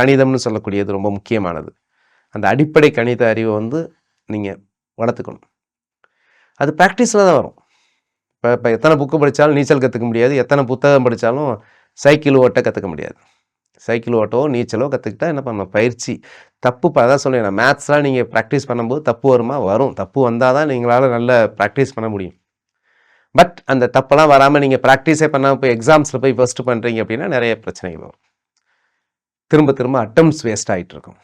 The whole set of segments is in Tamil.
கணிதம்னு சொல்லக்கூடியது ரொம்ப முக்கியமானது. அந்த அடிப்படை கணித அறிவை வந்து நீங்கள் வளர்த்துக்கணும். அது ப்ராக்டிஸில் தான் வரும். இப்போ எத்தனை புக்கு படித்தாலும் நீச்சல் கற்றுக்க முடியாது, எத்தனை புத்தகம் படித்தாலும் சைக்கிள் ஓட்ட கற்றுக்க முடியாது. சைக்கிள் ஓட்டவோ நீச்சலோ கற்றுக்கிட்டா என்ன பண்ணணும், பயிற்சி. தப்பு அதான் சொல்லுவேன், நான் மேத்ஸ்லாம் நீங்கள் ப்ராக்டிஸ் பண்ணும்போது தப்பு வருமா, வரும். தப்பு வந்தால் தான் நீங்களால் நல்ல ப்ராக்டிஸ் பண்ண முடியும். பட் அந்த தப்பெல்லாம் வராமல் நீங்கள் ப்ராக்டிஸே பண்ணாமல் போய் எக்ஸாம்ஸில் போய் ஃபஸ்ட்டு பண்ணுறீங்க அப்படின்னா நிறைய பிரச்சனைகள் வரும். திரும்ப திரும்ப அட்டம்ஸ் வேஸ்ட் ஆகிட்டு இருக்கும்.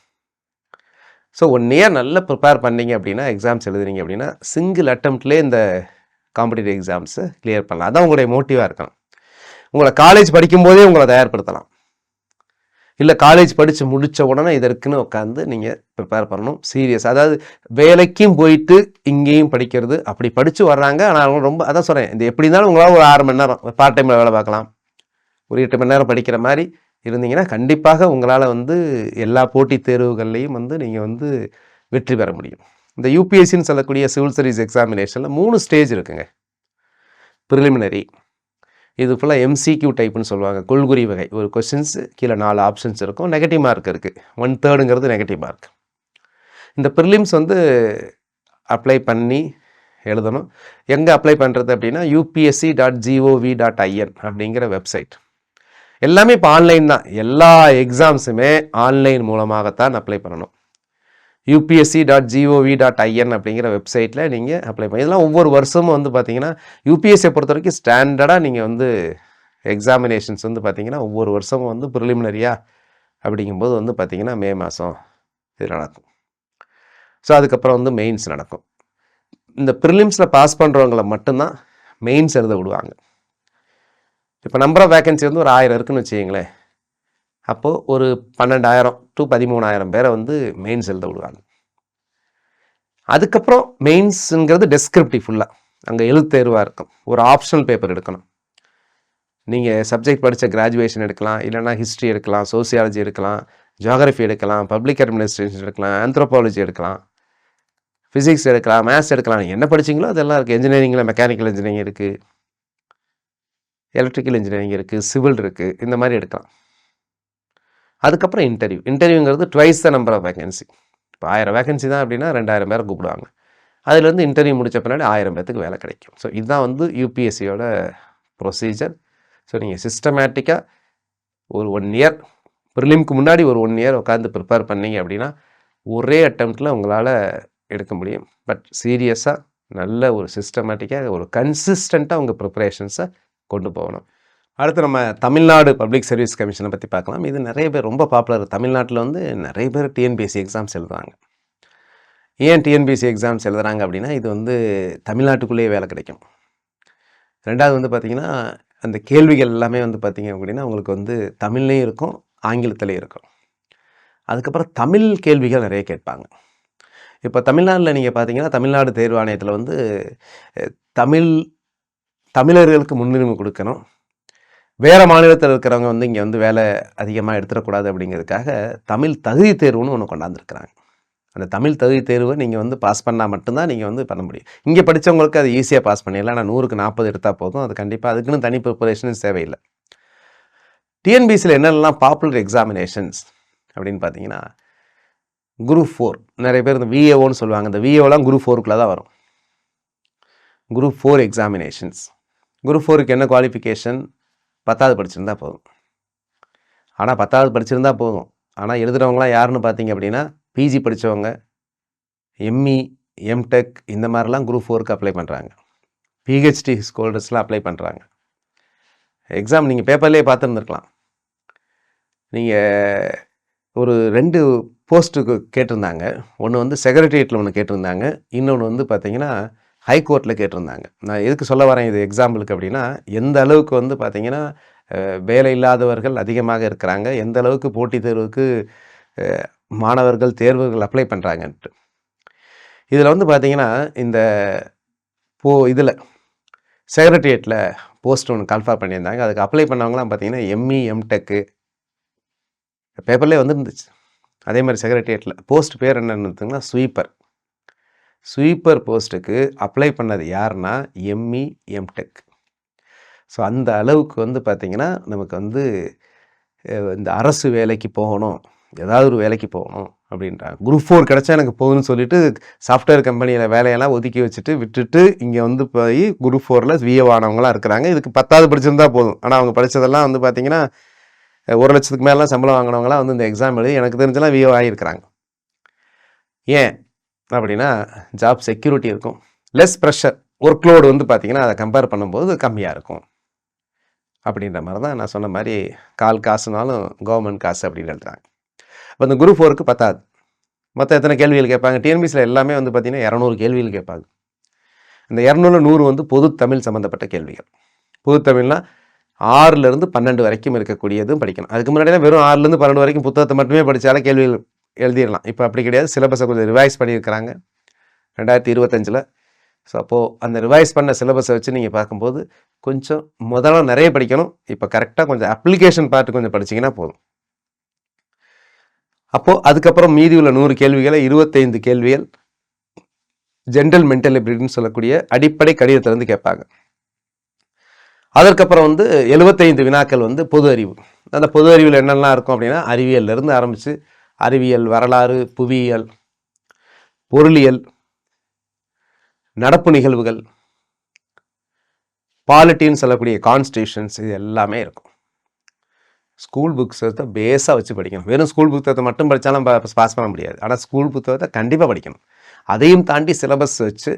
ஸோ 1 year நல்லா ப்ரிப்பேர் பண்ணீங்க அப்படின்னா, எக்ஸாம்ஸ் எழுதுறீங்க அப்படின்னா, சிங்கிள் அட்டம்ப்ட்லேயே இந்த காம்படிட்டிவ் எக்ஸாம்ஸை கிளியர் பண்ணலாம். அதான் உங்களுடைய மோட்டிவாக இருக்கணும். உங்களை காலேஜ் படிக்கும்போதே உங்களை தயார்படுத்தலாம். இல்லை காலேஜ் படித்து முடித்த உடனே இதற்குன்னு உட்காந்து நீங்கள் ப்ரிப்பேர் பண்ணணும், சீரியஸ். அதாவது வேலைக்கும் போயிட்டு இங்கேயும் படிக்கிறது, அப்படி படித்து வர்றாங்க. ஆனால் ரொம்ப அதான் சொல்கிறேன், இது எப்படி இருந்தாலும் உங்களால் ஒரு 6 மணி நேரம் பார்ட் டைமில் வேலை பார்க்கலாம், ஒரு 8 மணி நேரம் படிக்கிற மாதிரி இருந்தீங்கன்னா கண்டிப்பாக உங்களால் வந்து எல்லா போட்டித் தேர்வுகள்லையும் வந்து நீங்கள் வந்து வெற்றி பெற முடியும். இந்த யூபிஎஸ்சின்னு சொல்லக்கூடிய சிவில் சர்வீஸ் எக்ஸாமினேஷனில் 3 ஸ்டேஜ் இருக்குங்க. ப்ரிலிமினரி, இது ஃபுல்லாக எம்சிக்யூ டைப்புன்னு சொல்லுவாங்க, கொள்குறி வகை. ஒரு கொஸ்டின்ஸ் கீழே 4 ஆப்ஷன்ஸ் இருக்கும், நெகட்டிவ் மார்க் இருக்குது. 1/3 நெகட்டிவ் மார்க். இந்த ப்ரிலிம்ஸ் வந்து அப்ளை பண்ணி எழுதணும். எங்கே அப்ளை பண்ணுறது அப்படின்னா upsc.gov.in அப்படிங்கிற வெப்சைட். எல்லாமே இப்போ ஆன்லைன் தான். எல்லா எக்ஸாம்ஸுமே ஆன்லைன் மூலமாகத்தான் அப்ளை பண்ணணும். upsc.gov.in அப்படிங்கிற வெப்சைட்டில் நீங்கள் அப்ளை பண்ணி, இதெல்லாம் ஒவ்வொரு வருஷமும் வந்து பார்த்தீங்கன்னா யூபிஎஸ்சியை பொறுத்த வரைக்கும் ஸ்டாண்டர்டாக நீங்கள் வந்து எக்ஸாமினேஷன்ஸ் வந்து பார்த்தீங்கன்னா ஒவ்வொரு வருஷமும் வந்து ப்ரிலிமினரியாக அப்படிங்கும்போது வந்து பார்த்தீங்கன்னா மே மாதம் இது நடக்கும். ஸோ அதுக்கப்புறம் வந்து மெயின்ஸ் நடக்கும். இந்த ப்ரிலிம்ஸில் பாஸ் பண்ணுறவங்களை மட்டும்தான் மெயின்ஸ் எழுத விடுவாங்க. இப்போ நம்பர் ஆஃப் வேக்கன்சி வந்து ஒரு 1000 இருக்குன்னு வச்சுக்கிங்களேன். அப்போது ஒரு 12,000 to 13,000 பேரை வந்து மெயின்ஸ் எழுத விடுவாங்க. அதுக்கப்புறம் மெயின்ஸுங்கிறது டெஸ்கிரிப்டிவ் ஃபுல்லாக அங்கே எழுத்தேர்வாக இருக்கும். ஒரு ஆப்ஷனல் பேப்பர் எடுக்கணும். நீங்கள் சப்ஜெக்ட் படித்த கிராஜுவேஷன் எடுக்கலாம், இல்லைனா ஹிஸ்ட்ரி எடுக்கலாம், சோசியாலஜி எடுக்கலாம், ஜியாகிரஃபி எடுக்கலாம், பப்ளிக் அட்மினிஸ்ட்ரேஷன் எடுக்கலாம், ஆந்த்ரோபாலஜி எடுக்கலாம், ஃபிசிக்ஸ் எடுக்கலாம், மேத்ஸ் எடுக்கலாம். என்ன படிச்சிங்களோ அதெல்லாம் இருக்குது. இன்ஜினியரிங்கில் மெக்கானிக்கல் இன்ஜினியரிங் இருக்குது, எலக்ட்ரிக்கல் இன்ஜினியரிங் இருக்குது, சிவில் இருக்குது, இந்த மாதிரி எடுக்கலாம். அதுக்கப்புறம் இன்டர்வியூங்கிறது twice the number of vacancy. இப்போ 1000 வேகன்சி தான் அப்படின்னா 2000 பேரை கூப்பிடுவாங்க. அதுலேருந்து இன்டர்வியூ முடித்த பின்னாடி 1000 பேத்துக்கு வேலை கிடைக்கும். ஸோ இதுதான் வந்து யூபிஎஸ்சியோட ப்ரொசீஜர். ஸோ நீங்கள் சிஸ்டமேட்டிக்காக ஒரு 1 year ப்ரிலிம்க்கு முன்னாடி ஒரு 1 year உட்காந்து ப்ரிப்பேர் பண்ணீங்க அப்படின்னா ஒரே அட்டம்ப்டில் உங்களால் எடுக்க முடியும். பட் சீரியஸாக நல்ல ஒரு சிஸ்டமேட்டிக்காக ஒரு கன்சிஸ்டண்ட்டாக உங்கள் ப்ரிப்பரேஷன்ஸை கொண்டு போகணும். அடுத்து நம்ம தமிழ்நாடு பப்ளிக் சர்வீஸ் கமிஷனை பற்றி பார்க்கலாம். இது நிறைய பேர் ரொம்ப பாப்புலர். தமிழ்நாட்டில் வந்து நிறைய பேர் டிஎன்பிஎஸ்சி எக்ஸாம்ஸ் எழுதுறாங்க. ஏன் டிஎன்பிஎஸ்சி எக்ஸாம்ஸ் எழுதுறாங்க அப்படின்னா இது வந்து தமிழ்நாட்டுக்குள்ளேயே வேலை கிடைக்கும். ரெண்டாவது வந்து பார்த்திங்கன்னா அந்த கேள்விகள் எல்லாமே வந்து பார்த்திங்க அப்படின்னா உங்களுக்கு வந்து தமிழ்லேயும் இருக்கும், ஆங்கிலத்திலையும் இருக்கும். அதுக்கப்புறம் தமிழ் கேள்விகள் நிறைய கேட்பாங்க. இப்போ தமிழ்நாட்டில் நீங்கள் பார்த்தீங்கன்னா தமிழ்நாடு தேர்வு ஆணையத்தில் வந்து தமிழர்களுக்கு முன்னுரிமை கொடுக்கணும், வேறு மாநிலத்தில் இருக்கிறவங்க வந்து இங்கே வந்து வேலை அதிகமாக எடுத்துடக்கூடாது அப்படிங்கிறதுக்காக தமிழ் தகுதி தேர்வுன்னு ஒன்று கொண்டாந்துருக்குறாங்க. அந்த தமிழ் தகுதி தேர்வை நீங்கள் வந்து பாஸ் பண்ணால் மட்டும்தான் நீங்கள் வந்து பண்ண முடியும். இங்கே படித்தவங்களுக்கு அது ஈஸியாக பாஸ் பண்ணிடலாம். ஆனால் 100க்கு 40 எடுத்தால் போதும். அது கண்டிப்பாக அதுக்குன்னு தனி ப்ரிப்பரேஷனும் தேவையில்லை. டிஎன்பிஎஸ்சியில் என்னென்னலாம் பாப்புலர் எக்ஸாமினேஷன்ஸ் அப்படின்னு பார்த்தீங்கன்னா குரூப் 4 நிறைய பேர் இந்த விஏஓன்னு சொல்லுவாங்க. இந்த விஏஓலாம் குரூப் 4க்குள்ளே தான் வரும். Group 4 examinations. குரூப் 4க்கு என்ன குவாலிஃபிகேஷன்? 10வது படிச்சிருந்தா போதும். ஆனால் 10வது படிச்சிருந்தா போதும். ஆனால் எழுதுகிறவங்களாம் யாருன்னு பார்த்தீங்க அப்படின்னா பிஜி படித்தவங்க, எம்இ, எம்டெக் இந்த மாதிரிலாம் குரூப் 4க்கு அப்ளை பண்ணுறாங்க. பிஹெச்டி ஹோல்டர்ஸ்லாம் அப்ளை பண்ணுறாங்க. எக்ஸாம் நீங்கள் பேப்பர்லேயே பார்த்துருந்துருக்கலாம். நீங்கள் ஒரு 2 போஸ்ட்டுக்கு கேட்டிருந்தாங்க. ஒன்று வந்து செக்ரட்டரியேட்டில் ஒன்று கேட்டிருந்தாங்க, இன்னொன்று வந்து பார்த்தீங்கன்னா ஹைகோர்ட்டில் கேட்டிருந்தாங்க. நான் எதுக்கு சொல்ல வரேன் இது எக்ஸாம்பிளுக்கு அப்படின்னா, எந்த அளவுக்கு வந்து பார்த்திங்கன்னா வேலை இல்லாதவர்கள் அதிகமாக இருக்கிறாங்க, எந்த அளவுக்கு போட்டித் தேர்வுக்கு மாணவர்கள் தேர்வுகள் அப்ளை பண்ணுறாங்கன்ட்டு. இதில் வந்து பார்த்திங்கன்னா இந்த இதில் செக்ரட்டரியேட்டில் போஸ்ட் ஒன்று கால்ஃபார் பண்ணியிருந்தாங்க. அதுக்கு அப்ளை பண்ணவங்களாம் பார்த்திங்கன்னா எம்இ, எம்டெக்கு பேப்பர்லேயே வந்துருந்துச்சு. அதே மாதிரி செக்ரட்டரியேட்டில் போஸ்ட் பேர் என்னன்னு ஸ்வீப்பர் போஸ்ட்டுக்கு அப்ளை பண்ணது யாருன்னா எம்இ, எம்டெக். ஸோ அந்த அளவுக்கு வந்து பார்த்திங்கன்னா நமக்கு வந்து இந்த அரசு வேலைக்கு போகணும், ஏதாவது ஒரு வேலைக்கு போகணும் அப்படின்றாங்க. குரூப் 4 கிடச்சா எனக்கு போகுதுன்னு சொல்லிட்டு சாஃப்ட்வேர் கம்பெனியில் வேலையெல்லாம் ஒதுக்கி வச்சுட்டு விட்டுட்டு இங்கே வந்து போய் குரூப் 4ல் விஏ ஆனவங்களாம் இருக்கிறாங்க. இதுக்கு 10வது படிச்சிருந்தா போதும். ஆனால் அவங்க படித்ததெல்லாம் வந்து பார்த்தீங்கன்னா 1 லட்சத்துக்கு மேலாம் சம்பளம் வாங்கினவங்களாம் வந்து இந்த எக்ஸாம் எழுதி எனக்கு தெரிஞ்செல்லாம் விஏ ஆகியிருக்கிறாங்க. ஏன் அப்படின்னா ஜாப் செக்யூரிட்டி இருக்கும், லெஸ் ப்ரெஷர், ஒர்க் லோடு வந்து பார்த்தீங்கன்னா அதை கம்பேர் பண்ணும்போது கம்மியாக இருக்கும் அப்படின்ற மாதிரி தான் நான் சொன்ன மாதிரி கால் காசுனாலும் கவர்மெண்ட் காசு அப்படின்னு எழுதுறாங்க. இப்போ இந்த குரூப் 4க்கு 10வது மொத்தம் எத்தனை கேள்விகள் கேட்பாங்க? டிஎன்பிசியில் எல்லாமே வந்து பார்த்தீங்கன்னா 200 கேள்விகள் கேட்பாங்க. இந்த 200 100 வந்து பொது தமிழ் சம்மந்தப்பட்ட கேள்விகள். பொது தமிழ்னால் 6லேருந்து 12 வரைக்கும் இருக்கக்கூடியதும் படிக்கணும். அதுக்கு முன்னாடி வெறும் 6லேருந்து 12 வரைக்கும் புத்தகத்தை மட்டுமே படித்தாலே கேள்விகள் எழுதிடலாம். இப்போ அப்படி கிடையாது. சிலபஸை கொஞ்சம் ரிவைஸ் பண்ணியிருக்கிறாங்க 2025. ஸோ அப்போது அந்த ரிவைஸ் பண்ண சிலபஸை வச்சு நீங்கள் பார்க்கும்போது கொஞ்சம் முதல்ல நிறைய படிக்கணும். இப்போ கரெக்டாக கொஞ்சம் அப்ளிகேஷன் பார்ட்டு கொஞ்சம் படிச்சிங்கன்னா போதும். அப்போது அதுக்கப்புறம் மீதி உள்ள 100 கேள்விகளை 25 கேள்விகள் ஜென்ரல் மென்டல் எபிலிட்டின்னு சொல்லக்கூடிய அடிப்படை கணிதத்திலேருந்து கேட்பாங்க. அதற்கப்புறம் வந்து 75 வினாக்கள் வந்து பொது அறிவு. அந்த பொது அறிவில் என்னெல்லாம் இருக்கும் அப்படின்னா அறிவியல்லேருந்து ஆரம்பித்து அறிவியல், வரலாறு, புவியியல், பொருளியல், நடப்பு நிகழ்வுகள், பாலிட்டின்னு சொல்லக்கூடிய கான்ஸ்டியூஷன்ஸ், இது எல்லாமே இருக்கும். ஸ்கூல் புக்ஸை பேஸாக வச்சு படிக்கணும். வெறும் ஸ்கூல் புத்தகத்தை மட்டும் படித்தாலும் பாஸ் பண்ண முடியாது. ஆனால் ஸ்கூல் புத்தகத்தை கண்டிப்பாக படிக்கணும். அதையும் தாண்டி சிலபஸ் வச்சு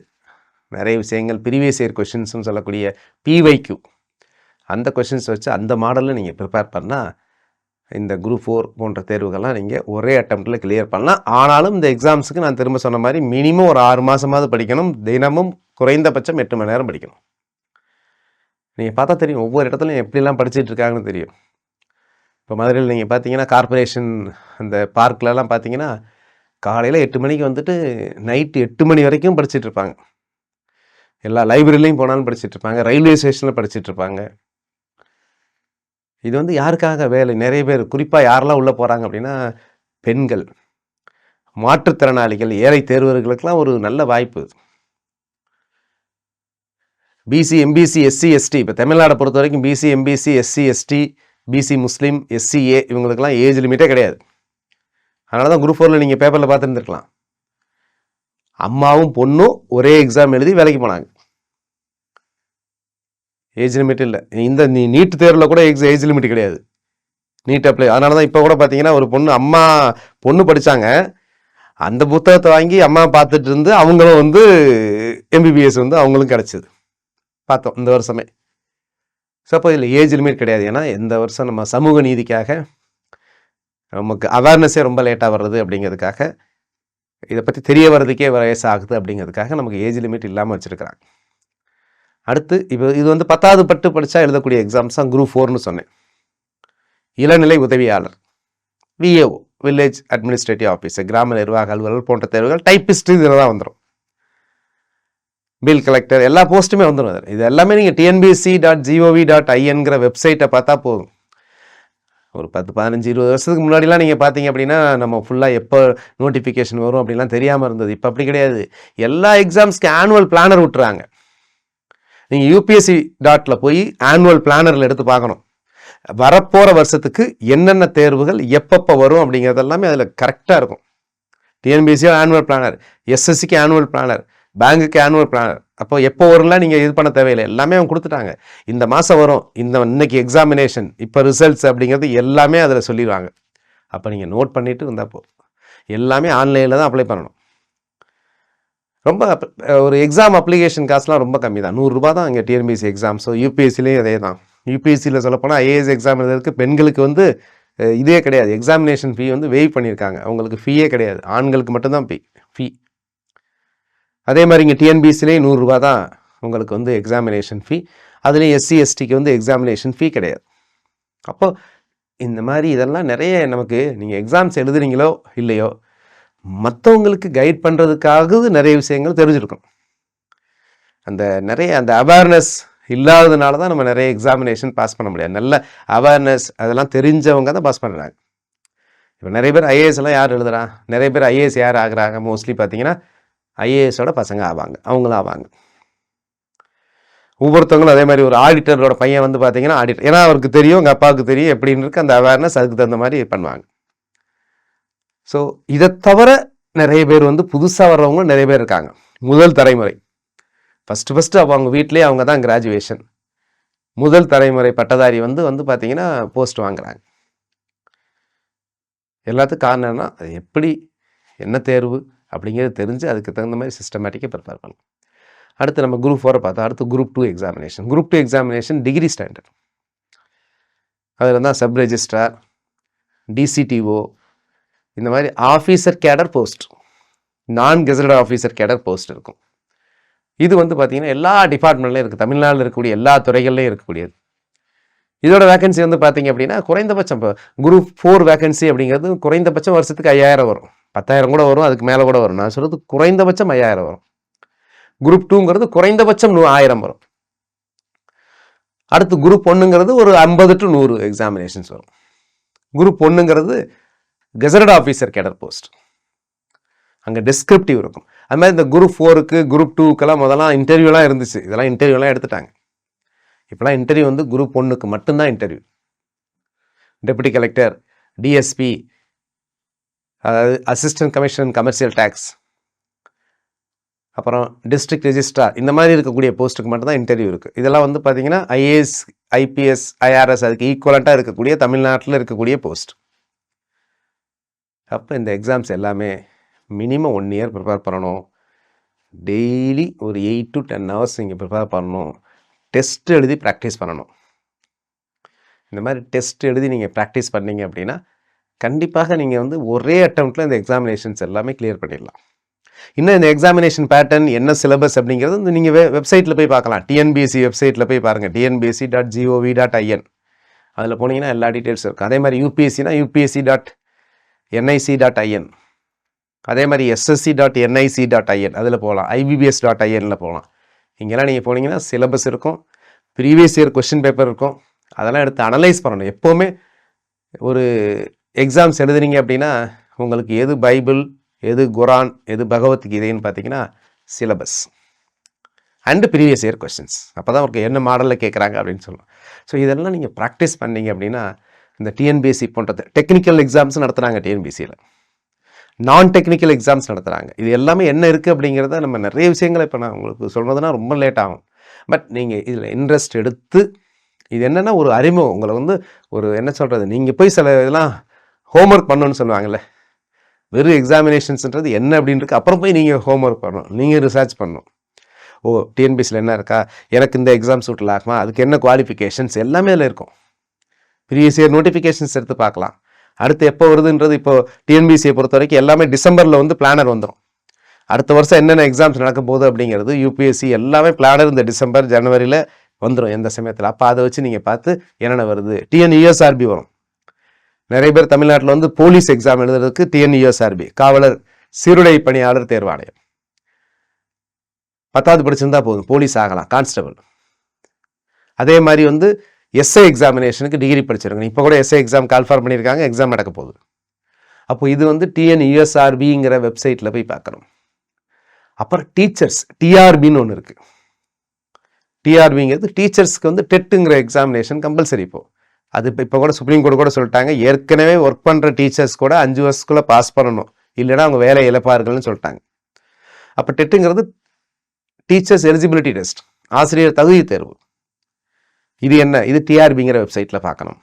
நிறைய விஷயங்கள் ப்ரீவியஸ் இயர் கொஷின்ஸ்னு சொல்லக்கூடிய பிவைக்யூ அந்த கொஷின்ஸ் வச்சு அந்த மாடலில் நீங்கள் ப்ரிப்பேர் பண்ணால் இந்த குரூப் 4 போன்ற தேர்வுகள்லாம் நீங்கள் ஒரே அட்டம்ப்டில் கிளியர் பண்ணலாம். ஆனாலும் இந்த எக்ஸாம்ஸுக்கு நான் திரும்ப சொன்ன மாதிரி மினிமம் ஒரு 6 மாதமாவது படிக்கணும். தினமும் குறைந்தபட்சம் 8 மணி நேரம் படிக்கணும். நீங்கள் பார்த்தா தெரியும் ஒவ்வொரு இடத்துலையும் எப்படிலாம் படிச்சுட்டு இருக்காங்கன்னு தெரியும். இப்போ மதுரையில் நீங்கள் பார்த்தீங்கன்னா கார்பரேஷன் அந்த பார்க்லலாம் பார்த்தீங்கன்னா காலையில் 8 மணிக்கு வந்துட்டு நைட்டு 8 மணி வரைக்கும் படிச்சுட்டு இருப்பாங்க. எல்லா லைப்ரரிலையும் போனாலும் படிச்சுட்டு இருப்பாங்க, ரயில்வே ஸ்டேஷனில் படிச்சுட்டு இருப்பாங்க. இது வந்து யாருக்காக வேலை? நிறைய பேர் குறிப்பாக யாரெல்லாம் உள்ளே போகிறாங்க அப்படின்னா பெண்கள், மாற்றுத்திறனாளிகள், ஏழை தேர்வர்களுக்கெல்லாம் ஒரு நல்ல வாய்ப்பு. பிசி, எம்பிசி, எஸ்சி, எஸ்டி, இப்போ தமிழ்நாடை பொறுத்த வரைக்கும் BC, MBC, SC, ST, BC Muslim, SCA இவங்களுக்கெல்லாம் ஏஜ் லிமிட்டே கிடையாது. அதனால தான் குரூப் 4ல் நீங்கள் பேப்பரில் பார்த்துருந்துருக்கலாம். அம்மாவும் பொண்ணும் ஒரே எக்ஸாம் எழுதி வேலைக்கு போனாங்க. ஏஜ் லிமிட் இல்லை. இந்த நீட் தேர்வில் கூட ஏஜ் லிமிட் கிடையாது. NEET apply. அதனால தான் இப்போ கூட பார்த்தீங்கன்னா ஒரு பொண்ணு படித்தாங்க. அந்த புத்தகத்தை வாங்கி அம்மா பார்த்துட்டு இருந்து அவங்களும் வந்து எம்பிபிஎஸ் வந்து அவங்களும் கிடச்சிது. பார்த்தோம் இந்த வருஷமே. ஸோ அப்போ இதில் ஏஜ் லிமிட் கிடையாது. ஏன்னா இந்த வருஷம் நம்ம சமூக நீதிக்காக நமக்கு அவேர்னஸே ரொம்ப லேட்டாக வர்றது அப்படிங்கிறதுக்காக, இதை பற்றி தெரிய வர்றதுக்கே வயசாகுது அப்படிங்கிறதுக்காக நமக்கு ஏஜ் லிமிட் இல்லாமல் வச்சுருக்கிறாங்க. அடுத்து இப்போ இது வந்து 10வது பட்டு படித்தா எழுதக்கூடிய எக்ஸாம்ஸ் தான் குரூப் 4னு சொன்னேன். இளநிலை உதவியாளர், விஏஓ, வில்லேஜ் அட்மினிஸ்ட்ரேட்டிவ் ஆஃபீஸர், கிராம நிர்வாக அலுவலர் போன்ற தேர்வுகள், டைப்பிஸ்ட் இதில் தான் வந்துடும். பில் கலெக்டர் எல்லா போஸ்ட்டுமே வந்துடும். இது எல்லாமே நீங்கள் tnbc.gov.inங்கிற வெப்சைட்டை பார்த்தா போதும். ஒரு 10, 15, 20 வருஷத்துக்கு முன்னாடிலாம் நீங்கள் பார்த்தீங்க அப்படின்னா நம்ம ஃபுல்லாக எப்போ நோட்டிஃபிகேஷன் வரும் அப்படின்லாம் தெரியாமல் இருந்தது. இப்போ அப்படி கிடையாது. எல்லா எக்ஸாம்ஸ்க்கு ஆனுவல் பிளானர் விட்டுறாங்க. நீங்கள் யூபிஎஸ்சி டாட்டில் போய் ஆனுவல் பிளானரில் எடுத்து பார்க்கணும். வரப்போகிற வருஷத்துக்கு என்னென்ன தேர்வுகள் எப்பப்போ வரும் அப்படிங்கிறது எல்லாமே அதில் கரெக்டாக இருக்கும். டிஎன்பிஎஸ்சியோ ஆனுவல் பிளானர், எஸ்எஸ்சிக்கு ஆனுவல் பிளானர், பேங்குக்கு ஆனுவல் பிளானர். அப்போ எப்போ வரும்லாம் நீங்கள் இது பண்ண தேவையில்லை. எல்லாமே அவங்க கொடுத்துட்டாங்க. இந்த மாதம் வரும், இன்னைக்கு எக்ஸாமினேஷன், இப்போ ரிசல்ட்ஸ் அப்படிங்கிறது எல்லாமே அதில் சொல்லிடுவாங்க. அப்போ நீங்கள் நோட் பண்ணிவிட்டு இருந்தால் போதும். எல்லாமே ஆன்லைனில் தான் அப்ளை பண்ணணும். ரொம்ப ஒரு எக்ஸாம் அப்ளிகேஷன் காசுலாம் ரொம்ப கம்மி தான். 100 ரூபா தான் இங்கே டிஎன்பிஎஸ்சி எக்ஸாம்ஸோ யூபிஎஸ்சிலையும் அதே தான். யூபிஎஸ்சியில் சொல்லப்போனால் ஐஏஎஸ் எக்ஸாம் எழுதுறதுக்கு பெண்களுக்கு வந்து இதே கிடையாது. எக்ஸாமினேஷன் ஃபீ வந்து வெயிவ் பண்ணியிருக்காங்க. அவங்களுக்கு ஃபீயே கிடையாது. ஆண்களுக்கு மட்டும்தான் ஃபீ. அதே மாதிரி இங்கே டிஎன்பிஎஸ்சிலேயும் 100 ரூபா தான் உங்களுக்கு வந்து எக்ஸாமினேஷன் ஃபீ. அதுலேயும் எஸ்சி எஸ்டிக்கு வந்து எக்ஸாமினேஷன் ஃபீ கிடையாது. அப்போ இந்த மாதிரி இதெல்லாம் நிறைய நமக்கு நீங்கள் எக்ஸாம்ஸ் எழுதுறீங்களோ இல்லையோ மற்றவங்களுக்கு கைட் பண்ணுறதுக்காக நிறைய விஷயங்கள் தெரிஞ்சிருக்கும். அந்த அவேர்னஸ் இல்லாததுனால தான் நம்ம நிறைய எக்ஸாமினேஷன் பாஸ் பண்ண முடியாது. நல்ல அவேர்னஸ் அதெல்லாம் தெரிஞ்சவங்க தான் பாஸ் பண்ணுறாங்க. இப்போ நிறைய பேர் ஐஏஎஸ் எல்லாம் யார் எழுதுறா? நிறைய பேர் ஐஏஎஸ் யார் ஆகுறாங்க? மோஸ்ட்லி பார்த்தீங்கன்னா ஐஏஎஸோட பசங்க ஆவாங்க, அவங்களும் ஆவாங்க. ஒவ்வொருத்தவங்களும் அதே மாதிரி ஒரு ஆடிட்டரோட பையன் வந்து பார்த்தீங்கன்னா ஆடிட்டர், ஏன்னா அவருக்கு தெரியும், உங்கள் அப்பாவுக்கு தெரியும் எப்படின்னு இருக்கு அந்த அவேர்னஸ், அதுக்கு தகுந்த மாதிரி பண்ணுவாங்க. ஸோ இதை தவிர நிறைய பேர் வந்து புதுசாக வர்றவங்க நிறைய பேர் இருக்காங்க. முதல் தலைமுறை ஃபஸ்ட்டு அவங்க வீட்டிலே அவங்க தான் கிராஜுவேஷன். முதல் தலைமுறை பட்டதாரி வந்து பார்த்தீங்கன்னா போஸ்ட் வாங்குறாங்க. எல்லாத்துக்கும் காரணம் என்ன, அது எப்படி என்ன தேர்வு அப்படிங்கிறது தெரிஞ்சு அதுக்கு தகுந்த மாதிரி சிஸ்டமேட்டிக்காக ப்ரிப்பேர் பண்ணணும். அடுத்து நம்ம குரூப் 4 பார்த்தோம். அடுத்து group 2 examination. Group 2 examination degree standard. அதில் தான் சப் ரெஜிஸ்ட்ரார், டிசிடிஓ, இந்த மாதிரி ஆஃபீஸர் கேடர் போஸ்ட், நான் கெசட்டட் ஆஃபீஸர் கேடர் போஸ்ட் இருக்கும். இது வந்து பார்த்தீங்கன்னா எல்லா டிபார்ட்மெண்ட்லையும் இருக்குது. தமிழ்நாட்டில் இருக்கக்கூடிய எல்லா துறைகள்லையும் இருக்கக்கூடியது. இதோட வேகன்சி வந்து பார்த்தீங்க அப்படின்னா குறைந்தபட்சம் இப்போ குரூப் 4 வேகன்சி அப்படிங்கிறது குறைந்தபட்சம் வருஷத்துக்கு 5000 வரும். 10,000 கூட வரும், அதுக்கு மேலே கூட வரும். நான் சொல்கிறது குறைந்தபட்சம் 5000 வரும். குரூப் 2ங்கிறது குறைந்தபட்சம் 1000 வரும். அடுத்து குரூப் 1ங்கிறது ஒரு 50 to 100 எக்ஸாமினேஷன்ஸ் வரும். குரூப் 1ங்கிறது கெசட்டட் ஆஃபீஸர் கேடர் போஸ்ட். அங்கே டிஸ்கிரிப்டிவ் இருக்கும். அது மாதிரி இந்த குரூப் 4க்கு குரூப் 2க்கெல்லாம் முதல்லாம் இன்டர்வியூலாம் இருந்துச்சு. இதெல்லாம் இன்டர்வியூலாம் எடுத்துட்டாங்க. இப்போலாம் இன்டர்வியூ வந்து குரூப் 1க்கு மட்டும்தான் இன்டர்வியூ. டெப்யூட்டி கலெக்டர், டிஎஸ்பி, அதாவது அசிஸ்டன்ட் கமிஷனர் கமர்ஷியல் டேக்ஸ், அப்புறம் டிஸ்ட்ரிக்ட் ரெஜிஸ்ட்ரார், இந்த மாதிரி இருக்கக்கூடிய போஸ்ட்டுக்கு மட்டும்தான் இன்டர்வியூ இருக்குது. இதெல்லாம் வந்து பார்த்தீங்கன்னா ஐஏஎஸ், ஐபிஎஸ், ஐஆர்எஸ் அதுக்கு ஈக்குவலண்ட்டாக இருக்கக்கூடிய தமிழ்நாட்டில் இருக்கக்கூடிய போஸ்ட். அப்போ இந்த எக்ஸாம்ஸ் எல்லாமே மினிமம் 1 year ப்ரிப்பேர் பண்ணணும். டெய்லி ஒரு 8 to 10 hours நீங்கள் ப்ரிப்பேர் பண்ணணும். டெஸ்ட் எழுதி ப்ராக்டிஸ் பண்ணணும். இந்த மாதிரி டெஸ்ட் எழுதி நீங்கள் ப்ராக்டிஸ் பண்ணீங்க அப்படின்னா கண்டிப்பாக நீங்கள் வந்து ஒரே அட்டெம்ப்டில் இந்த எக்ஸாமினேஷன்ஸ் எல்லாமே கிளியர் பண்ணிடலாம். இன்னும் இந்த எக்ஸாமினேஷன் பேட்டர்ன் என்ன சிலபஸ் அப்படிங்கிறது வந்து நீங்கள் வெப்சைட்டில் போய் பார்க்கலாம். டிஎன்பிஎஸ்சி வெப்சைட்டில் போய் பாருங்கள், tnbsc.gov.in. அதில் போனீங்கன்னா எல்லா டீட்டெயில்ஸ் இருக்கும். அதே மாதிரி யூபிஎஸ்சினா upsc.nic.in, அதே மாதிரி ssc.nic.in அதில் போகலாம், IBBS.inல போகலாம். இங்கெல்லாம் நீங்கள் போனீங்கன்னா சிலபஸ் இருக்கும், ப்ரீவியஸ் இயர் கொஸ்டின் பேப்பர் இருக்கும். அதெல்லாம் எடுத்து அனலைஸ் பண்ணணும். எப்போவுமே ஒரு எக்ஸாம்ஸ் எழுதுனீங்க அப்படின்னா உங்களுக்கு எது பைபிள், எது குரான், எது பகவத்கீதைன்னு பார்த்தீங்கன்னா syllabus and previous year questions. அப்போ தான் உங்களுக்கு என்ன மாடலில் கேட்குறாங்க அப்படின்னு சொல்லலாம். ஸோ இதெல்லாம் நீங்கள் ப்ராக்டிஸ் பண்ணீங்க அப்படின்னா இந்த டிஎன்பிஎஸ்சி போன்றது டெக்னிக்கல் எக்ஸாம்ஸ் நடத்துகிறாங்க. டிஎன்பிஎஸ்சியில் நான் டெக்னிக்கல் எக்ஸாம்ஸ் நடத்துகிறாங்க. இது எல்லாமே என்ன இருக்குது அப்படிங்கிறத நம்ம நிறைய விஷயங்களை இப்போ நான் உங்களுக்கு சொல்கிறதுனா ரொம்ப லேட் ஆகும். பட் நீங்கள் இதில் இன்ட்ரெஸ்ட் எடுத்து இது என்னென்னா ஒரு அறிமுகம் உங்களை வந்து ஒரு என்ன சொல்கிறது, நீங்கள் போய் சில இதெல்லாம் ஹோம்ஒர்க் பண்ணணும்னு சொல்லுவாங்கள்ல, வெறும் எக்ஸாமினேஷன்ஸ்ன்றது என்ன அப்படின்ட்டு அப்புறம் போய் நீங்கள் ஹோம்ஒர்க் பண்ணணும், நீங்கள் ரிசர்ச் பண்ணணும். ஓ டிஎன்பிஎஸ்சியில் என்ன இருக்கா, எனக்கு இந்த எக்ஸாம் சூட்டில் ஆகுமா, அதுக்கு என்ன குவாலிஃபிகேஷன்ஸ் எல்லாமே அதில் இருக்கும். ப்ரீவியஸ் இயர் நோட்டிஃபிகேஷன்ஸ் எடுத்து பார்க்கலாம். அடுத்து எப்போ வருதுன்றது இப்போ டிஎன்பிஎஸ்சியை பொறுத்த வரைக்கும் எல்லாமே டிசம்பரில் வந்து பிளானர் வந்துடும். அடுத்த வருஷம் என்னென்ன எக்ஸாம்ஸ் நடக்க போகுது அப்படிங்கிறது யூபிஎஸ்சி எல்லாமே பிளானர் இந்த டிசம்பர் ஜனவரியில் வந்துடும் எந்த சமயத்தில். அப்போ அதை வச்சு நீங்கள் பார்த்து என்னென்ன வருது. டிஎன்யூஎஸ்ஆர்பி வரும். நிறைய பேர் தமிழ்நாட்டில் வந்து போலீஸ் எக்ஸாம் எழுதுறதுக்கு டிஎன்யூஎஸ்ஆர்பி, காவலர் சீருடை பணியாளர் தேர்வாணையம், 10th படிச்சிருந்தா போதும், போலீஸ் ஆகலாம், கான்ஸ்டபிள். அதே மாதிரி வந்து எஸ்ஐ எக்ஸாமினேஷனுக்கு டிகிரி படிச்சிருக்கணும். இப்போ கூட எஸ்ஐ எக்ஸாம் கால்ஃபார் பண்ணியிருக்காங்க, எக்ஸாம் நடக்க போகுது. அப்போ இது வந்து டிஎன்யூஎஸ்ஆர்பிங்கிற வெப்சைட்டில் போய் பார்க்கணும். அப்புறம் டீச்சர்ஸ், டிஆர்பின்னு ஒன்று இருக்குது. டிஆர்பிங்கிறது டீச்சர்ஸ்க்கு வந்து டெட்டுங்கிற எக்ஸாமினேஷன் கம்பல்சரி. அது இப்போ கூட சுப்ரீம் கோர்ட் கூட சொல்லிட்டாங்க, ஏற்கனவே ஒர்க் பண்ணுற டீச்சர்ஸ் கூட 5 வருஷத்துக்குள்ளே பாஸ் பண்ணணும், இல்லைன்னா அவங்க வேலை இழப்பார்கள்னு சொல்லிட்டாங்க. அப்போ டெட்டுங்கிறது டீச்சர்ஸ் எலிஜிபிலிட்டி டெஸ்ட், ஆசிரியர் தகுதி தேர்வு. இது என்ன, இது டிஆர்பிங்கிற வெப்சைட்டில் பார்க்கணும்.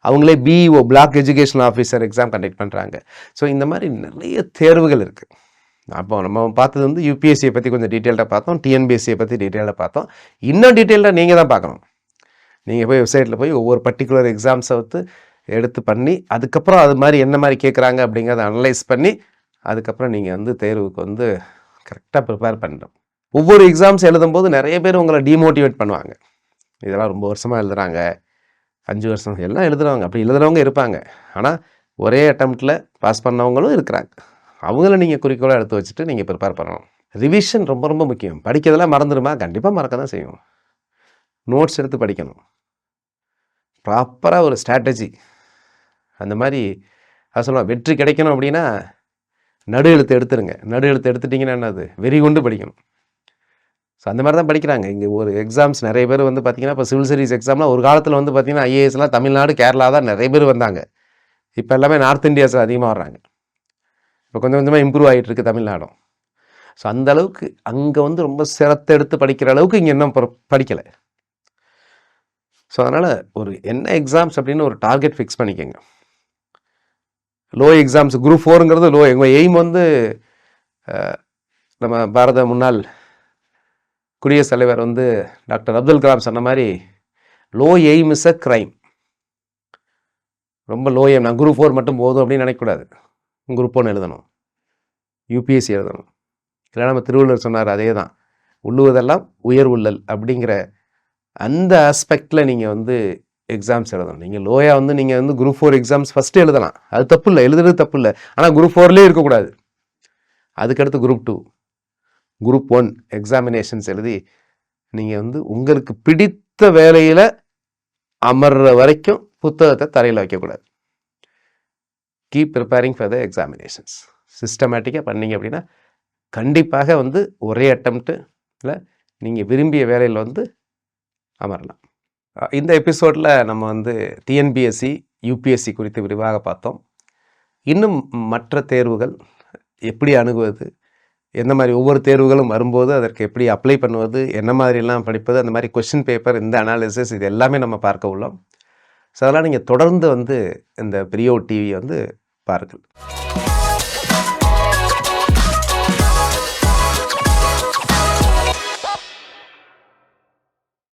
அவங்களே BEO, black educational officer exam conduct பண்ணுறாங்க. ஸோ இந்த மாதிரி நிறைய தேர்வுகள் இருக்குது. அப்போ நம்ம பார்த்தது வந்து யூபிஎஸ்சியை பற்றி கொஞ்சம் டீட்டெயில்டாக பார்த்தோம், டிஎன்பிஎஸ்சியை பற்றி டீட்டெயிலாக பார்த்தோம். இன்னும் டீட்டெயில்டாக நீங்கள் தான் பார்க்கணும். நீங்கள் போய் வெப்சைட்டில் போய் ஒவ்வொரு பர்டிகுலர் எக்ஸாம்ஸை எடுத்து பண்ணி அதுக்கப்புறம் அது மாதிரி என்ன மாதிரி கேட்குறாங்க அப்படிங்கிறத அனலைஸ் பண்ணி அதுக்கப்புறம் நீங்கள் வந்து தேர்வுக்கு வந்து கரெக்டாக ப்ரிப்பேர் பண்ணணும். ஒவ்வொரு எக்ஸாம்ஸ் எழுதும்போது நிறைய பேர் உங்களை டிமோட்டிவேட் பண்ணுவாங்க. இதெல்லாம் ரொம்ப வருஷமாக எழுதுகிறாங்க, 5 வருஷம் எல்லாம் எழுதுறவங்க, அப்படி எழுதுறவங்க இருப்பாங்க. ஆனால் ஒரே அட்டெம்ப்டில் பாஸ் பண்ணவங்களும் இருக்கிறாங்க. அவங்கள நீங்கள் குறிக்கோளாக எடுத்து வச்சுட்டு நீங்கள் ப்ரிப்பேர் பண்ணணும். ரிவிஷன் ரொம்ப ரொம்ப முக்கியம். படிக்கிறதெல்லாம் மறந்துடுமா? கண்டிப்பாக மறக்க தான் செய்யும். நோட்ஸ் எடுத்து படிக்கணும். ப்ராப்பராக ஒரு ஸ்ட்ராட்டஜி, அந்த மாதிரி அது சொல்லுவாங்க, வெற்றி கிடைக்கணும் அப்படின்னா நடு எழுத்து எடுத்துருங்க. நடு எழுத்து எடுத்துட்டிங்கன்னா என்னது, வெறி கொண்டு படிக்கணும். ஸோ அந்த மாதிரி தான் படிக்கிறாங்க. இங்கே ஒரு எக்ஸாம்ஸ் நிறைய பேர் வந்து பார்த்திங்கன்னா இப்போ சிவில் சர்வீஸ் எக்ஸாம்லாம் ஒரு காலத்தில் வந்து பார்த்திங்கன்னா ஐஏஎஸ்லாம் தமிழ்நாடு, கேரளா தான் நிறைய பேர் வந்தாங்க. இப்போ எல்லாமே நார்த் இந்தியாஸில் அதிகமாக வர்றாங்க. இப்போ கொஞ்சம் கொஞ்சமாக இம்ப்ரூவ் ஆகிட்டு இருக்கு தமிழ்நாடும். ஸோ அந்த அளவுக்கு அங்கே வந்து ரொம்ப சிரத்தை எடுத்து படிக்கிற அளவுக்கு இங்கே இன்னும் படிக்கலை. ஸோ அதனால் ஒரு என்ன எக்ஸாம்ஸ் அப்படின்னு ஒரு டார்கெட் ஃபிக்ஸ் பண்ணிக்கோங்க. லோ எக்ஸாம்ஸ் குரூப் 4ங்கிறது லோ. எங்கள் எய்ம் வந்து நம்ம பாரத முன்னாள் குடியரசுத் தலைவர் வந்து டாக்டர் அப்துல் கலாம் சொன்ன மாதிரி low aim is a crime. ரொம்ப லோ எய்ம், நான் குரூப் 4 மட்டும் போதும் அப்படின்னு நினைக்கக்கூடாது. குரூப் 1 எழுதணும், யூபிஎஸ்சி எழுதணும். இல்லை நம்ம திருவள்ளுவர் சொன்னார் அதே தான், உள்ளுவதெல்லாம் உயர் உள்ளல் அப்படிங்கிற அந்த ஆஸ்பெக்டில் நீங்கள் வந்து எக்ஸாம்ஸ் எழுதணும். நீங்கள் லோயாக வந்து நீங்கள் வந்து குரூப் 4 எக்ஸாம்ஸ் ஃபஸ்ட்டு எழுதலாம், அது தப்பு இல்லை, எழுதுறது தப்பு இல்லை. ஆனால் குரூப் 4லேயே இருக்கக்கூடாது. அதுக்கடுத்து குரூப் 2, குரூப் 1 எக்ஸாமினேஷன்ஸ் எழுதி நீங்கள் வந்து உங்களுக்கு பிடித்த வேலையில் அமர்ற வரைக்கும் புத்தகத்தை தரையில் வைக்கக்கூடாது. Keep preparing for the examinations. சிஸ்டமேட்டிக்காக பண்ணீங்க அப்படின்னா கண்டிப்பாக வந்து ஒரே அட்டம்ப்டில் நீங்கள் விரும்பிய வேலையில் வந்து அமரலாம். இந்த எபிசோடில் நம்ம வந்து டிஎன்பிஎஸ்சி, யூபிஎஸ்சி குறித்து விரிவாக பார்த்தோம். இன்னும் மற்ற தேர்வுகள் எப்படி அணுகுவது, எந்த மாதிரி ஒவ்வொரு தேர்வுகளும் வரும்போது அதற்கு எப்படி அப்ளை பண்ணுவது, என்ன மாதிரிலாம் படிப்பது, அந்த மாதிரி கொஸ்டின் பேப்பர், இந்த அனாலிசிஸ், இது எல்லாமே நம்ம பார்க்க உள்ளோம். ஸோ அதெல்லாம் நீங்கள் தொடர்ந்து வந்து இந்த பிரியோ டிவி வந்து பாருங்கள்.